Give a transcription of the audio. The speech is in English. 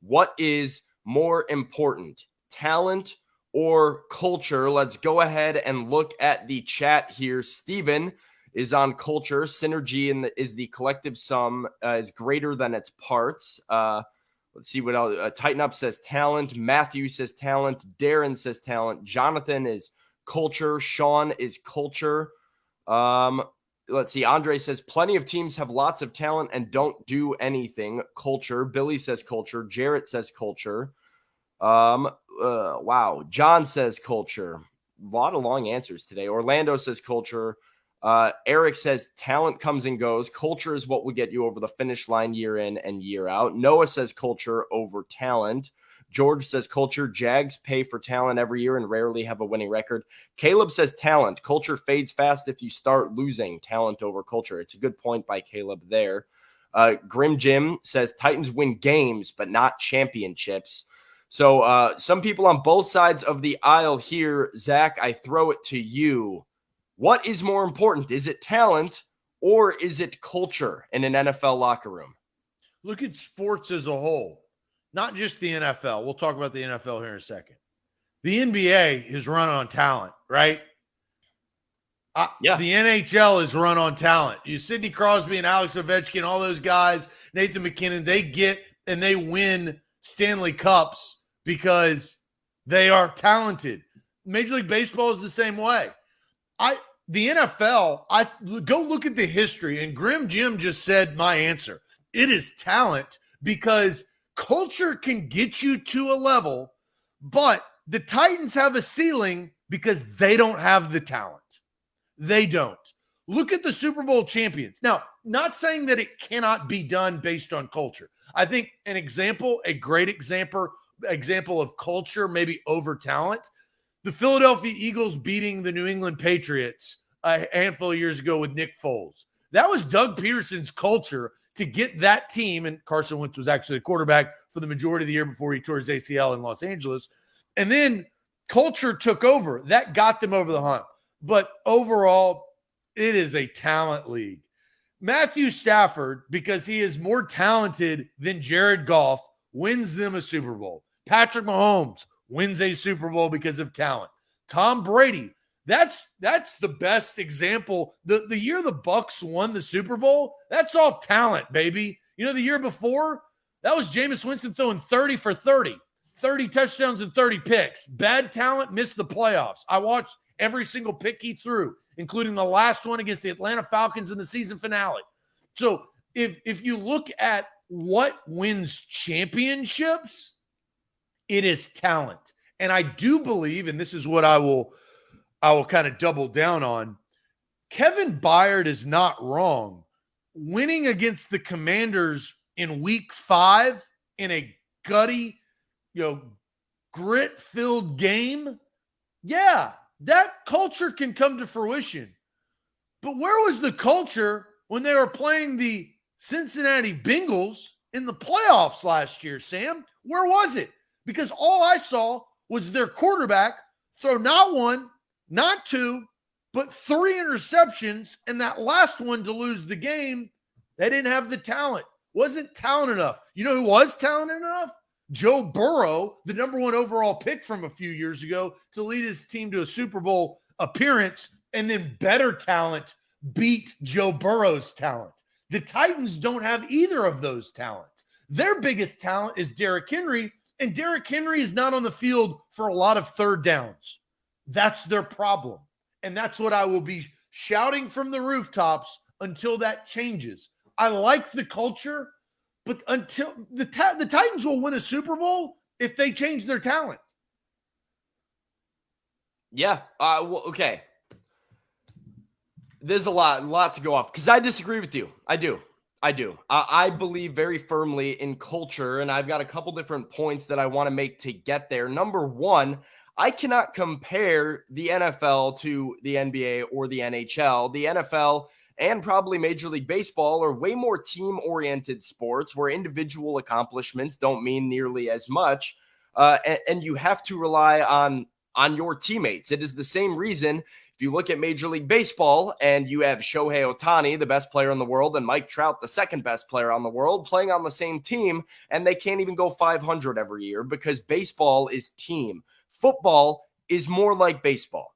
What is more important, talent or culture? Let's go ahead and look at the chat here. Steven is on culture. Synergy is the collective sum is greater than its parts. Let's see what else. Tighten Up says talent. Matthew says talent. Darren says talent. Jonathan is culture. Sean is culture. Let's see. Andre says plenty of teams have lots of talent and don't do anything. Culture. Billy says culture. Jarrett says culture. Wow. John says culture. A lot of long answers today. Orlando says culture. Eric says talent comes and goes. Culture is what will get you over the finish line year in and year out. Noah says culture over talent. George says culture. Jags pay for talent every year and rarely have a winning record. Caleb says talent. Culture fades fast if you start losing. Talent over culture. It's a good point by Caleb there. Grim Jim says Titans win games, but not championships. So some people on both sides of the aisle here. Zach, I throw it to you. What is more important? Is it talent or is it culture in an NFL locker room? Look at sports as a whole, not just the NFL. We'll talk about the NFL here in a second. The NBA is run on talent, right? Yeah. The NHL is run on talent. You Sidney Crosby and Alex Ovechkin, all those guys, Nathan McKinnon, they get and they win Stanley Cups because they are talented. Major League Baseball is the same way. The NFL, go look at the history, and Grim Jim just said my answer. It is talent because culture can get you to a level, but the Titans have a ceiling because they don't have the talent. They don't. Look at the Super Bowl champions. Now, not saying that it cannot be done based on culture. I think a great example of culture, maybe over talent, the Philadelphia Eagles beating the New England Patriots a handful of years ago with Nick Foles. That was Doug Peterson's culture to get that team, and Carson Wentz was actually the quarterback for the majority of the year before he tore his ACL in Los Angeles. And then culture took over. That got them over the hump. But overall, it is a talent league. Matthew Stafford, because he is more talented than Jared Goff, wins them a Super Bowl. Patrick Mahomes wins a Super Bowl because of talent. Tom Brady, that's the best example. The year the Bucks won the Super Bowl, that's all talent, baby. You know, the year before, that was Jameis Winston throwing 30 for 30 touchdowns and 30 picks. Bad talent, missed the playoffs. I watched every single pick he threw, including the last one against the Atlanta Falcons in the season finale. So if you look at what wins championships, it is talent. And I do believe, and this is what I will kind of double down on, Kevin Byard is not wrong. Winning against the Commanders in week 5 in a gutty, grit-filled game, yeah, that culture can come to fruition. But where was the culture when they were playing the Cincinnati Bengals in the playoffs last year, Sam? Where was it? Because all I saw was their quarterback throw not one, not two, but 3 interceptions, and that last one to lose the game, they didn't have the talent. Wasn't talent enough. You know who was talented enough? Joe Burrow, the number 1 overall pick from a few years ago, to lead his team to a Super Bowl appearance, and then better talent beat Joe Burrow's talent. The Titans don't have either of those talents. Their biggest talent is Derrick Henry, and Derrick Henry is not on the field for a lot of third downs. That's their problem. And that's what I will be shouting from the rooftops until that changes. I like the culture, but until the Titans will win a Super Bowl if they change their talent. Yeah. Well, okay. There's a lot to go off because I disagree with you. I do. I believe very firmly in culture, and I've got a couple different points that I want to make to get there. Number one, I cannot compare the NFL to the NBA or the NHL. The NFL and probably Major League Baseball are way more team-oriented sports where individual accomplishments don't mean nearly as much. And you have to rely on on your teammates. It is the same reason if you look at Major League Baseball and you have Shohei Ohtani, the best player in the world, and Mike Trout, the second best player on the world, playing on the same team, and they can't even go 500 every year because baseball is team. Football is more like baseball.